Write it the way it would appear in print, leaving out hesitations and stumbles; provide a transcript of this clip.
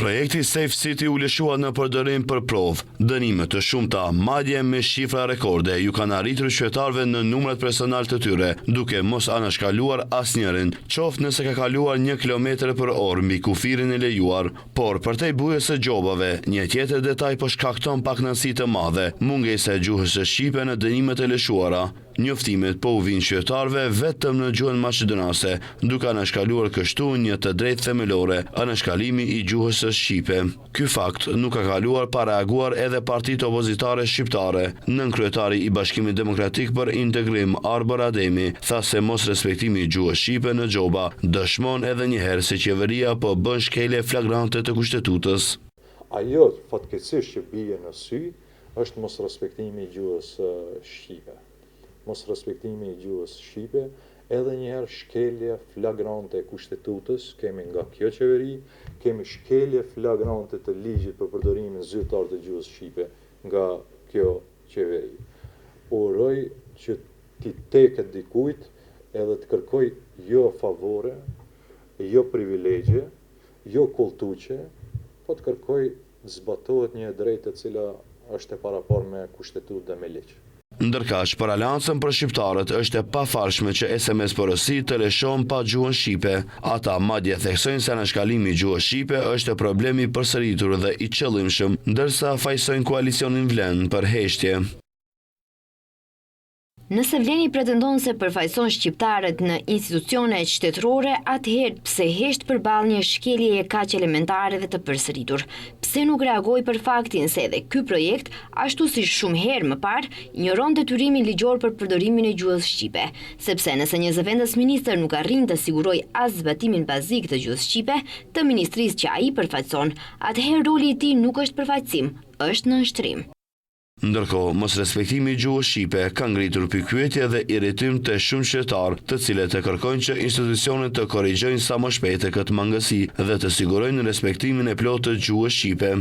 Projekti Safe City u lëshua në përdorim për provë. Dënime të shumta, madje me shifra rekorde, ju kanë arritur qytetarëve në numrat personal të tyre, duke mos anashkaluar asnjërin, qoftë nëse ka kaluar 1 kilometër për orë mbi kufirin e lejuar. Por përtej bujës së gjobave, një tjetër detaj po shkakton pakënaqësi të madhe, mungesa e gjuhës së shqipe në dënimet e lëshuara. Njoftimet po u vinë qytetarëve vetëm në gjuhën maqedonase, duke anashkaluar kështu një të drejtë themelore, anashkalimi i gjuhës së shqipe. Ky fakt nuk ka kaluar pa reaguar edhe partitë opozitare shqiptare. Nënkryetari i Bashkimit Demokratik për Integrim, Arbër Ademi, tha se mos respektimi i gjuhës shqipe në gjoba dëshmon edhe një herë se qeveria po bën shkelje flagrante të kushtetutës. Ajo fatkeqësisht që bie në sy është mos respektimi i gjuhës shqipe. Mos respektimi i gjuhës shqipe, edhe njëherë shkelje flagrante e kushtetutës, kemi nga kjo qeveri, kemi shkelje flagrante të ligjit për përdorimin zyrtar të gjuhës shqipe nga kjo qeveri. Uroj që ti teket dikujt edhe të kërkoj jo favore, jo privilegje, jo kultuqe, po të kërkoj të zbatohet një drejtë e cila është e parapar me kushtetutë dhe me ligj. Ndërkaq, për Aleancën për Shqiptarët është e pafarshme që SMS porosi të lëshon pa gjuhën shqipe. Ata madje theksojnë se anashkalimi i gjuhës shqipe është problemi i përsëritur dhe i qëllimshëm, ndërsa fajsojnë koalicionin Vlen për heshtje. Nëse Vleni pretendon se përfaqëson shqiptarët në institucionet shtetërore, atëherë pse hesht përballë një shkeljeje kaq elementare dhe të përsëritur? Pse nuk reagoi për faktin se edhe ky projekt, ashtu si shumë herë më parë, injoron detyrimin ligjor për përdorimin e gjuhës shqipe? Sepse nëse një zëvendës ministër nuk arrin të sigurojë as zbatimin bazik të gjuhës shqipe të ministrisë që ai përfaqëson, atëherë roli i tij nuk është përfaqësim, është nënshtrim. Ndërkohë, mos respektimi i gjuhës shqipe ka ngritur pikpyetje dhe irritim të shumë qytetarë, të cilët e kërkojnë që institucionet të korrigjojnë sa më shpejt këtë mangësi dhe të sigurojnë respektimin e plotë të gjuhës shqipe.